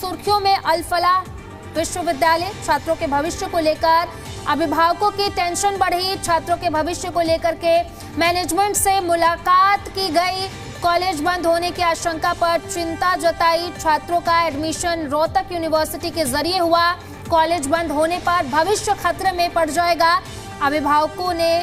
सुर्खियों में अल-फलाह विश्वविद्यालय। छात्रों के भविष्य को लेकर अभिभावकों की टेंशन बढ़ी। छात्रों के भविष्य को लेकर के मैनेजमेंट से मुलाकात की गई। कॉलेज बंद होने की आशंका पर चिंता जताई। छात्रों का एडमिशन रोहतक यूनिवर्सिटी के जरिए हुआ। कॉलेज बंद होने पर भविष्य खतरे में पड़ जाएगा। अभिभावकों ने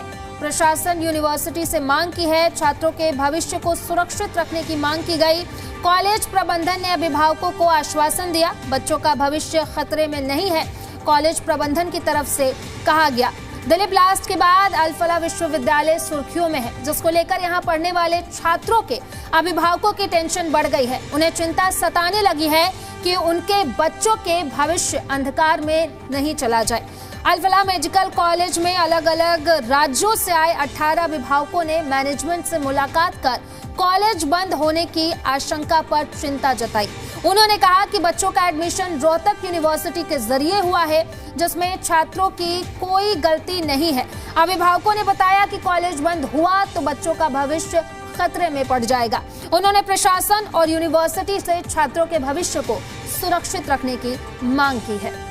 प्रशासन यूनिवर्सिटी से मांग की है। छात्रों के भविष्य को सुरक्षित रखने की मांग की गई। कॉलेज प्रबंधन ने अभिभावकों को आश्वासन दिया, बच्चों का भविष्य खतरे में नहीं है, कॉलेज प्रबंधन की तरफ से कहा गया। दिल्ली ब्लास्ट के बाद अल-फलाह विश्वविद्यालय सुर्खियों में है, जिसको लेकर यहां पढ़ने वाले छात्रों के अभिभावकों की टेंशन बढ़ गई है। उन्हें चिंता सताने लगी है कि उनके बच्चों के भविष्य अंधकार में नहीं चला जाए। अल-फलाह मेडिकल कॉलेज में अलग अलग राज्यों से आए 18 अभिभावकों ने मैनेजमेंट से मुलाकात कर कॉलेज बंद होने की आशंका पर चिंता जताई। उन्होंने कहा कि बच्चों का एडमिशन रोहतक यूनिवर्सिटी के जरिए हुआ है, जिसमें छात्रों की कोई गलती नहीं है। अभिभावकों ने बताया कि कॉलेज बंद हुआ तो बच्चों का भविष्य खतरे में पड़ जाएगा। उन्होंने प्रशासन और यूनिवर्सिटी से छात्रों के भविष्य को सुरक्षित रखने की मांग की है।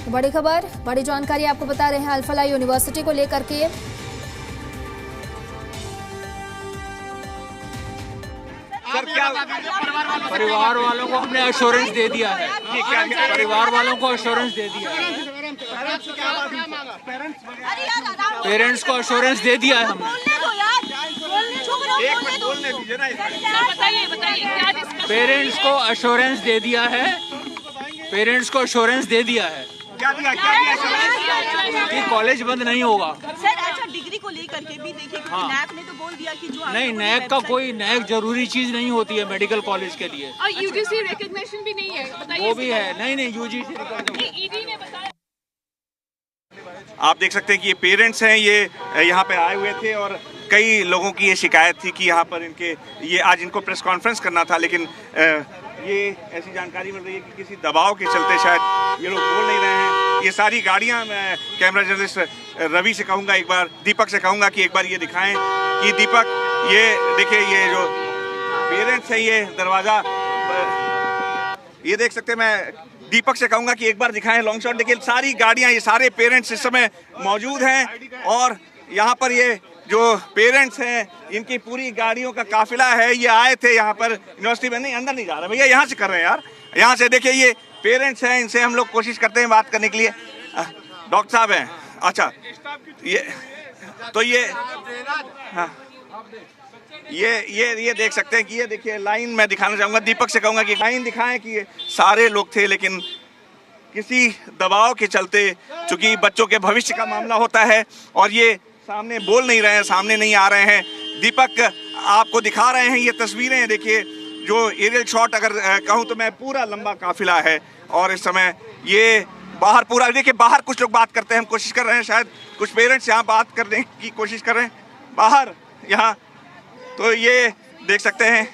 बड़ी खबर, बड़ी जानकारी आपको बता रहे हैं अल-फलाह यूनिवर्सिटी को लेकर के। सर, क्या परिवार वालों को हमने एश्योरेंस दे दिया है? परिवार वालों को एश्योरेंस दे दिया है, पेरेंट्स को एश्योरेंस दे दिया है हमने। पेरेंट्स को एश्योरेंस दे दिया है, पेरेंट्स को एश्योरेंस दे दिया है। क्या दिया कि कॉलेज बंद नहीं होगा। सर अच्छा, डिग्री को लेकर के भी देखिए, नैक ने तो बोल दिया कि जो नहीं, नैक का कोई नैक जरूरी चीज नहीं होती है मेडिकल कॉलेज के लिए। और यूजीसी रिकॉग्निशन भी नहीं है, बताइए। वो भी है, नहीं यूजीसी ईडी ने बताया। आप देख सकते हैं कि ये पेरेंट्स हैं, ये यहाँ पे आए हुए थे और कई लोगों की ये शिकायत थी कि यहाँ पर इनके ये आज इनको प्रेस कॉन्फ्रेंस करना था, लेकिन ये ऐसी जानकारी मिल रही है कि किसी दबाव के चलते शायद ये लोग बोल नहीं रहे हैं। ये सारी गाड़ियाँ, मैं कैमरा जर्नलिस्ट रवि से कहूँगा, एक बार दीपक से कहूँगा कि एक बार ये दिखाएं कि दीपक, ये देखिए, ये जो पेरेंट्स हैं, ये दरवाज़ा ये देख सकते हैं। मैं दीपक से कहूँगा कि एक बार दिखाएं लॉन्ग शॉट। देखिए सारी गाड़ियाँ, ये सारे पेरेंट्स इस समय मौजूद हैं और यहाँ पर ये जो पेरेंट्स हैं, इनकी पूरी गाड़ियों का काफिला है। ये आए थे यहाँ पर यूनिवर्सिटी में। नहीं, अंदर नहीं जा रहे भैया, यहाँ से कर रहे हैं यार, यहाँ से। देखिए ये पेरेंट्स हैं, इनसे हम लोग कोशिश करते हैं बात करने के लिए। डॉक्टर साहब हैं, अच्छा, ये तो ये हाँ, ये देख सकते हैं कि ये देखिए लाइन, मैं दिखाना चाहूँगा, दीपक से कहूँगा कि लाइन दिखाएं कि ये सारे लोग थे, लेकिन किसी दबाव के चलते, चूँकि बच्चों के भविष्य का मामला होता है और ये सामने बोल नहीं रहे हैं, सामने नहीं आ रहे हैं। दीपक आपको दिखा रहे हैं ये तस्वीरें, देखिए जो एरियल शॉट अगर कहूँ तो मैं, पूरा लंबा काफिला है और इस समय ये बाहर पूरा, देखिए बाहर कुछ लोग बात करते हैं, हम कोशिश कर रहे हैं, शायद कुछ पेरेंट्स यहाँ बात करने की कोशिश कर रहे हैं बाहर यहाँ। तो ये देख सकते हैं,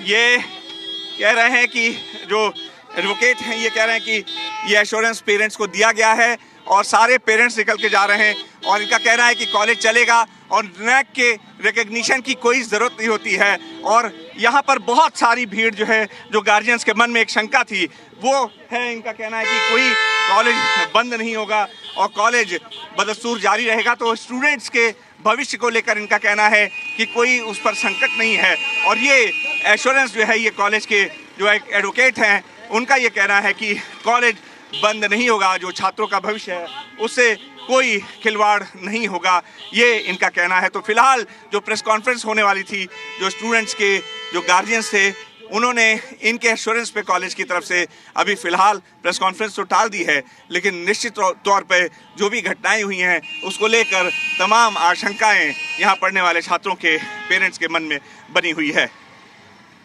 ये कह रहे हैं कि जो एडवोकेट हैं, ये कह रहे हैं कि ये एश्योरेंस पेरेंट्स को दिया गया है और सारे पेरेंट्स निकल के जा रहे हैं और इनका कहना है कि कॉलेज चलेगा और नैक के रिकग्निशन की कोई ज़रूरत नहीं होती है। और यहाँ पर बहुत सारी भीड़ जो है, जो गार्जियंस के मन में एक शंका थी, वो है, इनका कहना है कि कोई कॉलेज बंद नहीं होगा और कॉलेज बदस्तूर जारी रहेगा। तो स्टूडेंट्स के भविष्य को लेकर इनका कहना है कि कोई उस पर संकट नहीं है और ये एश्योरेंस जो है, ये कॉलेज के जो एक एडवोकेट हैं, उनका ये कहना है कि कॉलेज बंद नहीं होगा, जो छात्रों का भविष्य है उससे कोई खिलवाड़ नहीं होगा, ये इनका कहना है। तो फिलहाल जो प्रेस कॉन्फ्रेंस होने वाली थी, जो स्टूडेंट्स के जो गार्जियंस थे, उन्होंने इनके एश्योरेंस पे कॉलेज की तरफ से अभी फिलहाल प्रेस कॉन्फ्रेंस तो टाल दी है, लेकिन निश्चित तौर पे जो भी घटनाएं हुई हैं उसको लेकर तमाम आशंकाएं यहाँ पढ़ने वाले छात्रों के पेरेंट्स के मन में बनी हुई है।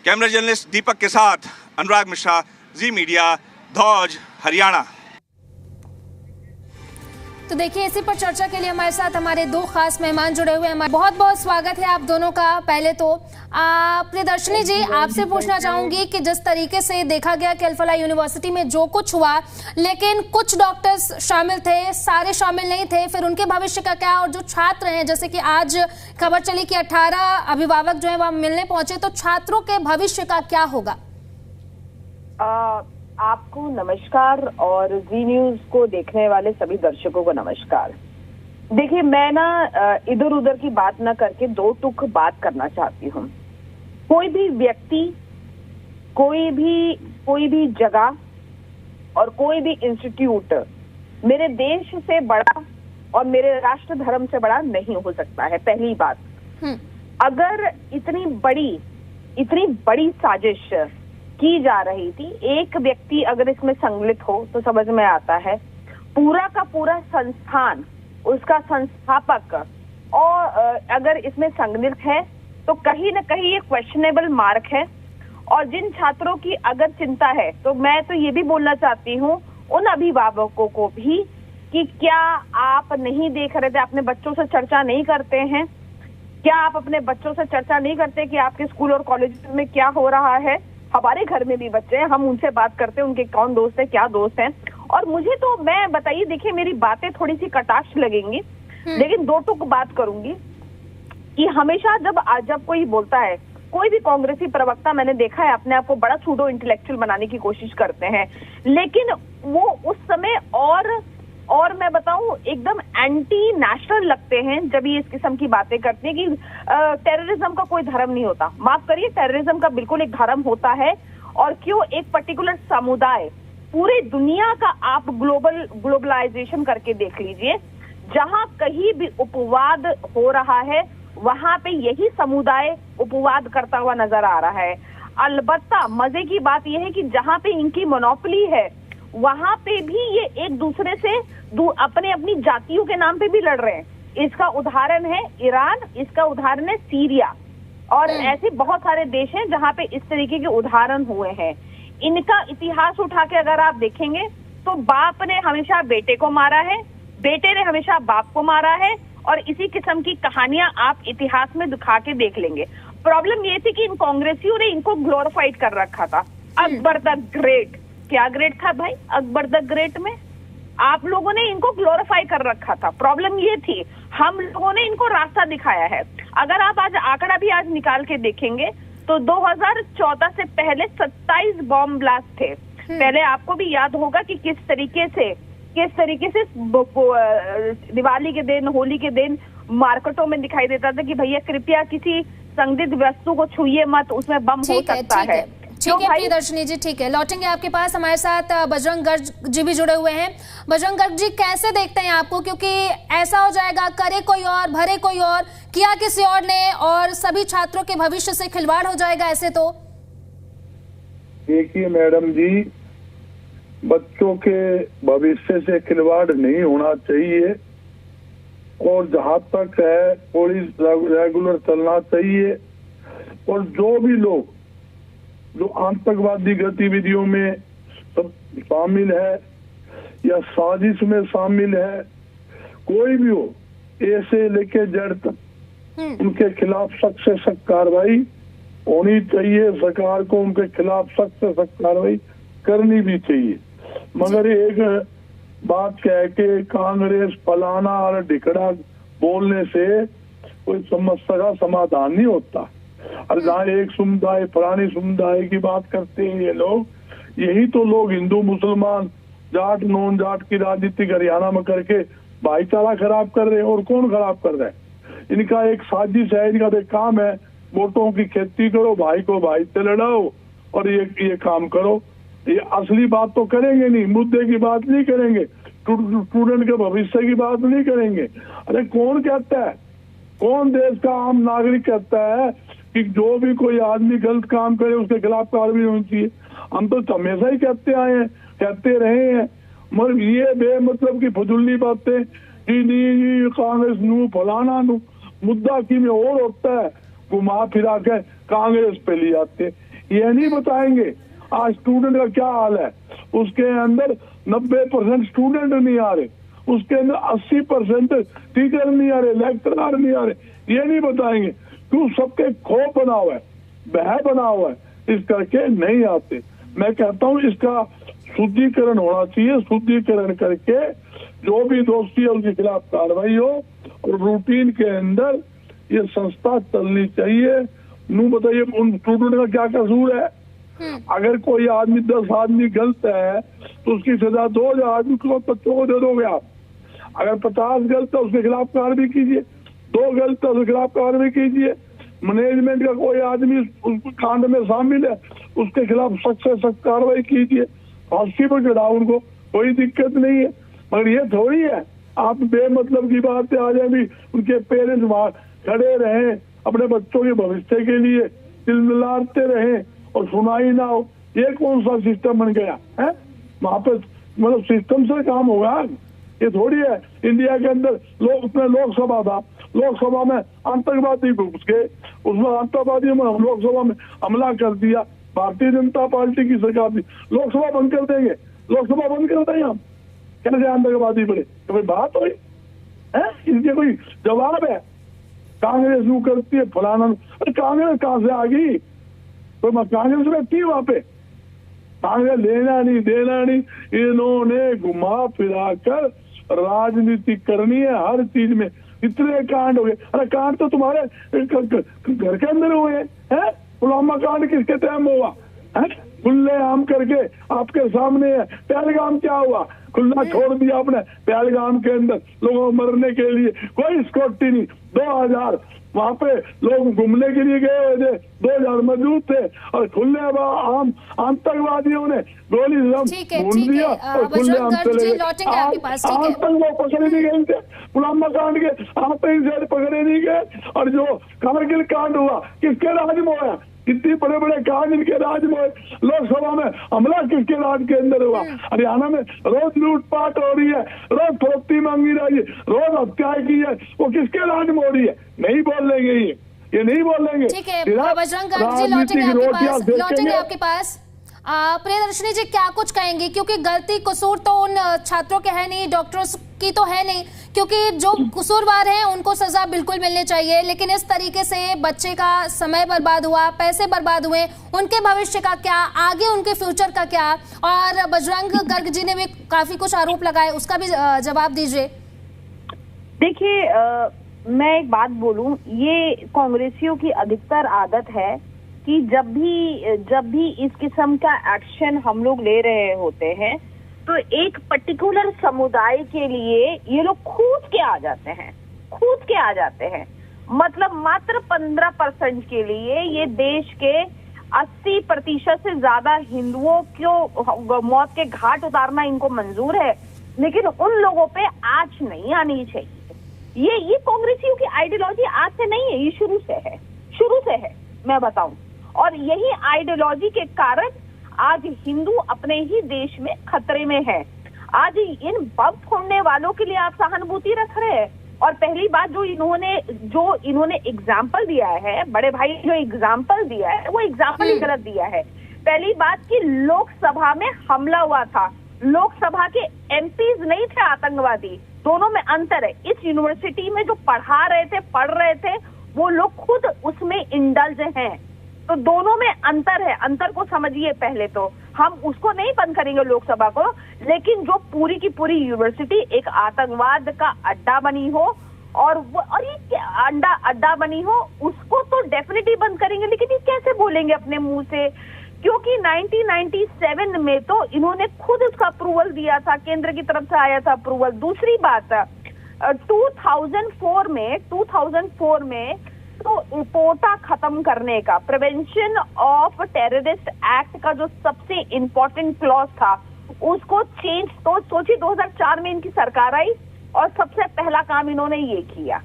कैमरा जर्नलिस्ट दीपक के साथ अनुराग मिश्रा, जी मीडिया, धौज, हरियाणा। तो देखिए, इसी पर चर्चा के लिए हमारे साथ हमारे दो खास मेहमान जुड़े हुए हैं। बहुत बहुत स्वागत है आप दोनों का। पहले तो प्रियदर्शनी जी, आपसे पूछना चाहूंगी कि जिस तरीके से देखा गया कि अल-फलाह यूनिवर्सिटी में जो कुछ हुआ, लेकिन कुछ डॉक्टर्स शामिल थे, सारे शामिल नहीं थे, फिर उनके भविष्य का क्या? और जो छात्र हैं, जैसे कि आज खबर चली कि 18 अभिभावक जो है वहां मिलने पहुंचे, तो छात्रों के भविष्य का क्या होगा? आपको नमस्कार और जी न्यूज को देखने वाले सभी दर्शकों को नमस्कार। देखिए, मैं ना इधर उधर की बात ना करके दो टुक बात करना चाहती हूँ। कोई भी व्यक्ति, कोई भी जगह और कोई भी इंस्टीट्यूट मेरे देश से बड़ा और मेरे राष्ट्र धर्म से बड़ा नहीं हो सकता है। पहली बात, अगर इतनी बड़ी साजिश की जा रही थी, एक व्यक्ति अगर इसमें संलिप्त हो तो समझ में आता है पूरा का पूरा संस्थान, उसका संस्थापक और अगर इसमें संलिप्त है तो कहीं ना कहीं ये क्वेश्चनेबल मार्क है। और जिन छात्रों की अगर चिंता है, तो मैं तो ये भी बोलना चाहती हूँ उन अभिभावकों को भी कि क्या आप नहीं देख रहे थे, अपने बच्चों से चर्चा नहीं करते हैं? क्या आप अपने बच्चों से चर्चा नहीं करते कि आपके स्कूल और कॉलेज में क्या हो रहा है? हमारे घर में भी बच्चे हैं, हम उनसे बात करते हैं, उनके कौन दोस्त है, क्या दोस्त हैं। और मुझे तो, मैं बताइए, देखिए मेरी बातें थोड़ी सी कटाक्ष लगेंगी, लेकिन दो टुक बात करूंगी कि हमेशा जब कोई बोलता है, कोई भी कांग्रेसी प्रवक्ता मैंने देखा है अपने आप को बड़ा सूडो इंटेलेक्चुअल बनाने की कोशिश करते हैं, लेकिन वो उस समय और मैं बताऊं एकदम एंटी नेशनल लगते हैं जब ये इस किस्म की बातें करते हैं कि टेररिज्म का कोई धर्म नहीं होता। माफ करिए, टेररिज्म का बिल्कुल एक धर्म होता है। और क्यों एक पर्टिकुलर समुदाय, पूरे दुनिया का आप ग्लोबलाइजेशन करके देख लीजिए, जहां कहीं भी उपवाद हो रहा है वहां पे यही समुदाय उपवाद करता हुआ नजर आ रहा है। अलबत्ता मजे की बात यह है कि जहां पे इनकी मोनोपोली है वहां पे भी ये एक दूसरे से अपनी जातियों के नाम पे भी लड़ रहे हैं। इसका उदाहरण है ईरान, इसका उदाहरण है सीरिया, और ऐसे बहुत सारे देश हैं जहां पे इस तरीके के उदाहरण हुए हैं। इनका इतिहास उठा के अगर आप देखेंगे तो बाप ने हमेशा बेटे को मारा है, बेटे ने हमेशा बाप को मारा है, और इसी किस्म की कहानियां आप इतिहास में दिखा के देख लेंगे। प्रॉब्लम ये थी कि इन कांग्रेसियों ने इनको ग्लोरीफाइड कर रखा था। अकबर द ग्रेट, क्या ग्रेट था भाई अकबर द ग्रेट में? आप लोगों ने इनको ग्लोरीफाई कर रखा था। प्रॉब्लम ये थी, हम लोगों ने इनको रास्ता दिखाया है। अगर आप आज आंकड़ा भी आज निकाल के देखेंगे तो 2014 से पहले 27 बॉम्ब ब्लास्ट थे। पहले आपको भी याद होगा कि किस तरीके से दिवाली के दिन, होली के दिन मार्केटों में दिखाई देता था कि भैया कृपया किसी संदिग्ध वस्तु को छुइए मत, उसमें बम हो सकता है। ठीक है प्रियदर्शनी जी, ठीक है, लौटेंगे आपके पास। हमारे साथ बजरंग गर्ग जी भी जुड़े हुए हैं। बजरंग गर्ग जी, कैसे देखते हैं आपको? क्योंकि ऐसा हो जाएगा, करे कोई और भरे कोई और, किया किसी और ने, और सभी छात्रों के भविष्य से खिलवाड़ हो जाएगा ऐसे तो। देखिए मैडम जी, बच्चों के भविष्य से खिलवाड़ नहीं होना चाहिए, और जहां तक है पुलिस रेगुलर चलना चाहिए। और जो भी लोग जो आतंकवादी गतिविधियों में सब शामिल है या साजिश में शामिल है, कोई भी हो, ए से लेके जेड तक, उनके खिलाफ सख्त से सख्त कार्रवाई होनी चाहिए। सरकार को उनके खिलाफ सख्त से सख्त कार्रवाई करनी भी चाहिए। मगर एक बात कह के कांग्रेस फलाना और ढिकड़ा बोलने से कोई समस्या का समाधान नहीं होता। और जहाँ एक समुदाय फलानी समुदाय की बात करते हैं ये लोग, यही तो लोग हिंदू मुसलमान जाट नॉन जाट की राजनीति हरियाणा में करके भाईचारा खराब कर रहे हैं। और कौन खराब कर रहा है? इनका एक साजिश है, इनका एक काम है, वोटों की खेती करो, भाई को भाई से लड़ाओ और ये काम करो। ये असली बात तो करेंगे नहीं, मुद्दे की बात नहीं करेंगे, स्टूडेंट के भविष्य की बात नहीं करेंगे। अरे कौन कहता है, कौन देश का आम नागरिक कहता है कि जो भी कोई आदमी गलत काम करे उसके खिलाफ कार्रवाई होनी चाहिए? हम तो हमेशा ही कहते आए हैं, कहते रहे हैं। मगर ये बेमतलब की फजुल्ली बातें कि नहीं कांग्रेस नू फलाना नू, मुद्दा की में और होता है, घुमा फिरा के कांग्रेस पे ले जाते। ये नहीं बताएंगे आज स्टूडेंट का क्या हाल है। उसके अंदर 90% स्टूडेंट नहीं आ रहे, उसके अंदर 80% टीचर नहीं आ रहे, लेक्चरर नहीं आ रहे, ये नहीं बताएंगे क्यों सबके खौफ बना हुआ है, बह बना हुआ है, इस करके नहीं आते। मैं कहता हूँ इसका शुद्धिकरण होना चाहिए, शुद्धिकरण करके जो भी दोषी है उनके खिलाफ कार्रवाई हो और रूटीन के अंदर ये संस्था चलनी चाहिए। नू बताइए उन स्टूडेंट का क्या कसूर है? अगर कोई आदमी 10 आदमी गलत है तो उसकी सजा 2000 आदमी को बच्चों को दे दोगे आप। अगर 50 गलत है उसके खिलाफ कार्रवाई कीजिए, 2 गलत है उसके खिलाफ कार्रवाई कीजिए। मैनेजमेंट का कोई आदमी उस कांड में शामिल है उसके खिलाफ सख्त से सख्त कार्रवाई कीजिए, फांसी पर चढ़ाओ उनको, कोई दिक्कत नहीं है। मगर ये थोड़ी है आप बेमतलब की बात आ जाए भी उनके पेरेंट्स वहां खड़े रहे अपने बच्चों के भविष्य के लिए चिल्लाते रहे और सुनाई ना हो। ये कौन सा सिस्टम बन गया है? वहां पे मतलब सिस्टम से काम होगा? ये थोड़ी है। इंडिया के अंदर लोग उसमें लोकसभा था, लोकसभा में आतंकवादी घुस गए, उसमें आतंकवादियों में लोकसभा में हमला कर दिया, भारतीय जनता पार्टी की सरकार थी, लोकसभा बंद कर देंगे, लोकसभा बंद कर देंगे हम, कैसे आतंकवादी बने? तो भाई बात हुई है, इनके कोई जवाब है? कांग्रेस यू करती है फलाना, अरे कांग्रेस कहां से आ गई? तो कांग्रेस में थी वहां पे, कांग्रेस लेना नहीं देना नहीं, इन्होंने घुमा फिरा कर राजनीति करनी है हर चीज में। इतने कांड हो गए, अरे कांड तो तुम्हारे घर के अंदर हुए हैं। पुलवामा कांड किसके टाइम हुआ है? खुले आम करके आपके सामने है। पहलगाम क्या हुआ? खुला छोड़ दिया आपने पहलगाम के अंदर लोगों को मरने के लिए, कोई सिक्योरिटी नहीं। 2000 वहां पे लोग घूमने के लिए गए हुए थे, 2000 मौजूद थे और खुले आम आतंकवादियों ने गोली ढूंढ दिया और खुले आम चले गए। आतंक पकड़े नहीं गए थे, पुलवामा कांड के आतंक पकड़े नहीं गए। और जो कारगिल कांड हुआ किसके राज में हुआ? कितनी बड़े बड़े कांड इनके राज में, लोकसभा में हमला किसके राज के अंदर हुआ? हरियाणा में रोज लूटपाट हो रही है, रोज फरोख्ती मांगी रही है, रोज हत्याएं की है, वो किसके राज में हो रही है? नहीं बोल लेंगे ये नहीं बोल लेंगे। ठीक है बजरंग जी, लौटेंगे आपके पास। प्रियदर्शनी जी क्या कुछ कहेंगे, क्योंकि गलती कसूर तो उन छात्रों के है नहीं, डॉक्टर्स की तो है नहीं, क्योंकि जो कसूरवार हैं उनको सजा बिल्कुल मिलनी चाहिए, लेकिन इस तरीके से बच्चे का समय बर्बाद हुआ, पैसे बर्बाद हुए, उनके भविष्य का क्या, आगे उनके फ्यूचर का क्या? और बजरंग गर्ग जी ने भी काफी कुछ आरोप लगाए, उसका भी जवाब दीजिए। देखिए मैं एक बात बोलूं, ये कांग्रेसियों की अधिकतर आदत है कि जब भी इस किस्म का एक्शन हम लोग ले रहे होते हैं तो एक पर्टिकुलर समुदाय के लिए ये लोग कूद के आ जाते हैं। मतलब मात्र 15% के लिए ये देश के 80% से ज्यादा हिंदुओं को मौत के घाट उतारना इनको मंजूर है, लेकिन उन लोगों पे आंच नहीं आनी चाहिए। ये कांग्रेसियों की आइडियोलॉजी आज से नहीं है, ये शुरू से है मैं बताऊं। और यही आइडियोलॉजी के कारण आज हिंदू अपने ही देश में खतरे में है। आज इन बम फोड़ने वालों के लिए आप सहानुभूति रख रहे हैं। और पहली बात जो इन्होंने एग्जाम्पल दिया है, बड़े भाई जो एग्जाम्पल दिया है वो एग्जाम्पल ही गलत दिया है। पहली बात कि लोकसभा में हमला हुआ था, लोकसभा के एमपीज नहीं थे आतंकवादी, दोनों में अंतर है। इस यूनिवर्सिटी में जो पढ़ रहे थे वो लोग खुद उसमें इंडल्ज हैं, तो दोनों में अंतर है। अंतर को समझिए पहले तो। हम उसको नहीं बंद करेंगे लोकसभा को, लेकिन जो पूरी की पूरी यूनिवर्सिटी एक आतंकवाद का अड्डा बनी हो और ये अड्डा बनी हो, उसको तो डेफिनेटली बंद करेंगे। लेकिन ये कैसे बोलेंगे अपने मुंह से? क्योंकि 1997 में तो इन्होंने खुद उसका अप्रूवल दिया था, केंद्र की तरफ से आया था अप्रूवल। दूसरी बात 2004 में तो पोटा खत्म करने का, प्रिवेंशन ऑफ टेररिस्ट एक्ट का जो सबसे इम्पोर्टेंट क्लॉज था उसको चेंज, तो सोचिए 2004 में इनकी सरकार आई और सबसे पहला काम इन्होंने ये किया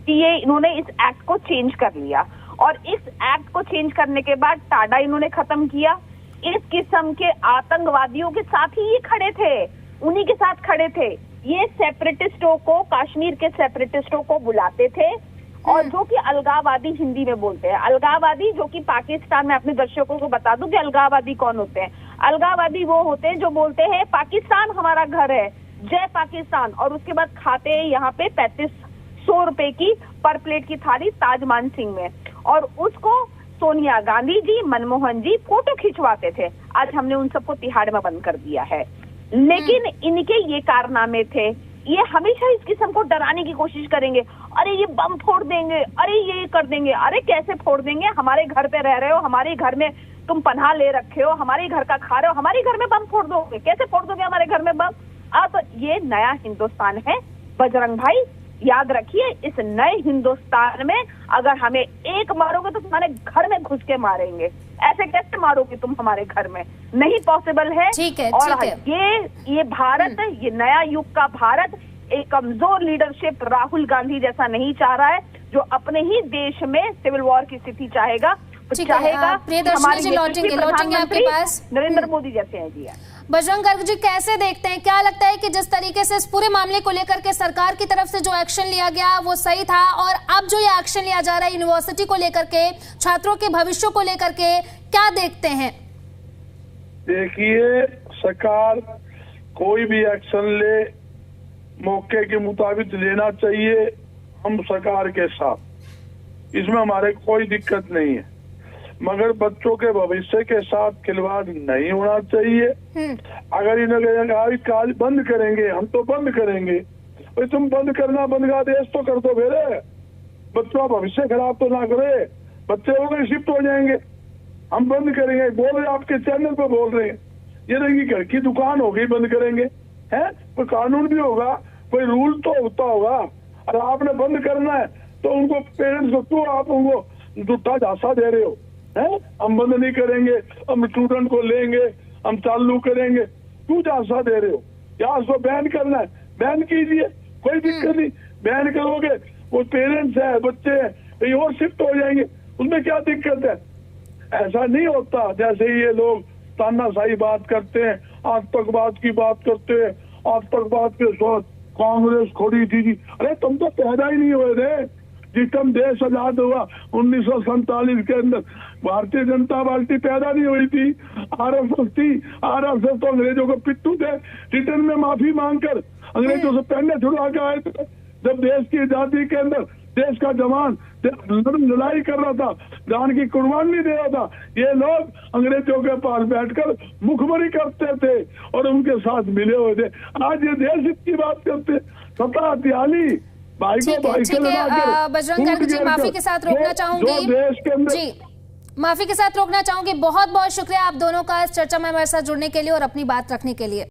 कि इन्होंने इस एक्ट को चेंज कर लिया। और इस एक्ट को चेंज करने के बाद टाडा इन्होंने खत्म किया। इस किस्म के आतंकवादियों के साथ ही ये खड़े थे, उन्हीं के साथ खड़े थे। ये सेपरेटिस्टों को, कश्मीर के सेपरेटिस्टों को बुलाते थे और जो कि अलगाववादी हिंदी में बोलते हैं। अलगाववादी जो कि पाकिस्तान में, अपने दर्शकों को बता दूं कि अलगाववादी कौन होते हैं। अलगाववादी वो होते हैं जो बोलते हैं पाकिस्तान हमारा घर है, जय पाकिस्तान, और उसके बाद खाते हैं यहाँ पे 3500 रुपए की पर प्लेट की थाली ताज मानसिंह में, और उसको सोनिया गांधी जी, मनमोहन जी फोटो खिंचवाते थे। आज हमने उन सबको तिहाड़ में बंद कर दिया है। लेकिन इनके ये कारनामे थे, ये हमेशा इस किस्म को डराने की कोशिश करेंगे, अरे ये बम फोड़ देंगे, अरे ये कर देंगे। अरे कैसे फोड़ देंगे? हमारे घर पे रह रहे हो, हमारे घर में तुम पनाह ले रखे हो, हमारे घर का खा रहे हो, हमारे घर में बम फोड़ दोगे? कैसे फोड़ दोगे हमारे घर में बम? अब ये नया हिंदुस्तान है बजरंग भाई, याद रखिए। इस नए हिंदुस्तान में अगर हमें एक मारोगे तो तुम्हारे घर में घुस के मारेंगे। ऐसे कैसे मारोगे तुम हमारे घर में? नहीं पॉसिबल है। ठीक है, और ठीक है। ये भारत, ये नया युग का भारत एक कमजोर लीडरशिप राहुल गांधी जैसा नहीं चाह रहा है, जो अपने ही देश में सिविल वॉर की स्थिति चाहेगा। चाहेगा प्रियदर्शनी जी लौटेंगे आपके पास। नरेंद्र मोदी जैसे हैं जी। बजरंग गर्ग जी, कैसे देखते हैं, क्या लगता है कि जिस तरीके से इस पूरे मामले को लेकर के सरकार की तरफ से जो एक्शन लिया गया वो सही था, और अब जो ये एक्शन लिया जा रहा है यूनिवर्सिटी को लेकर के, छात्रों के भविष्य को लेकर के, क्या देखते हैं? देखिए, सरकार कोई भी एक्शन ले मौके के मुताबिक लेना चाहिए, हम सरकार के साथ, इसमें हमारे कोई दिक्कत नहीं है, मगर बच्चों के भविष्य के साथ खिलवाड़ नहीं होना चाहिए। अगर इन्हें काज बंद करेंगे, हम तो बंद करेंगे, तो तुम बंद करना बंद का देश तो कर दो मेरे, बच्चों का भविष्य खराब तो ना करे, बच्चे हो गए शिफ्ट हो जाएंगे, हम बंद करेंगे। बोल रहे आपके चैनल पे बोल रहे हैं, ये नहीं घर की दुकान हो गई बंद करेंगे, है कोई कानून भी होगा, कोई रूल तो होता होगा। और आपने बंद करना है तो उनको पेरेंट्स को क्यों आप उनको झूठा झांसा दे रहे हो? है हम बंद नहीं करेंगे, हम स्टूडेंट को लेंगे, हम चालू करेंगे, क्यों झांसा दे रहे हो? या उसको बैन करना है, बैन कीजिए, कोई दिक्कत नहीं। बैन करोगे वो पेरेंट्स है, बच्चे हैं, कहीं और शिफ्ट हो जाएंगे, उसमें क्या दिक्कत है? ऐसा नहीं होता जैसे ये लोग तानाशाही बात करते हैं, आतंकवाद की बात करते हैं। आतंकवाद के साथ कांग्रेस खड़ी थी। अरे तुम तो पैदा ही नहीं हुए थे जिस टाइम देश आजाद हुआ 1947 के अंदर। भारतीय जनता पार्टी पैदा नहीं हुई थी, आरएसएस थी। आरएसएस तो अंग्रेजों को पिट्टू थे, रिटर्न में माफी मांगकर अंग्रेजों से पहले छुड़ा के आए थे। जब देश की आजादी के अंदर देश का जवान लड़ाई कर रहा था, जान की कुर्बानी दे रहा था, ये लोग अंग्रेजों के पास बैठकर मुखबरी करते थे और उनके साथ मिले हुए थे। आज ये देश की बात करते, सत्ता हथियाली भाई को भाई से लड़ाकर। बजरंग गर्ग जी, माफी के साथ रोकना चाहूंगी देश के अंदर जी, माफी के साथ रोकना चाहूंगी। बहुत बहुत शुक्रिया आप दोनों का इस चर्चा में हमारे साथ जुड़ने के लिए और अपनी बात रखने के लिए।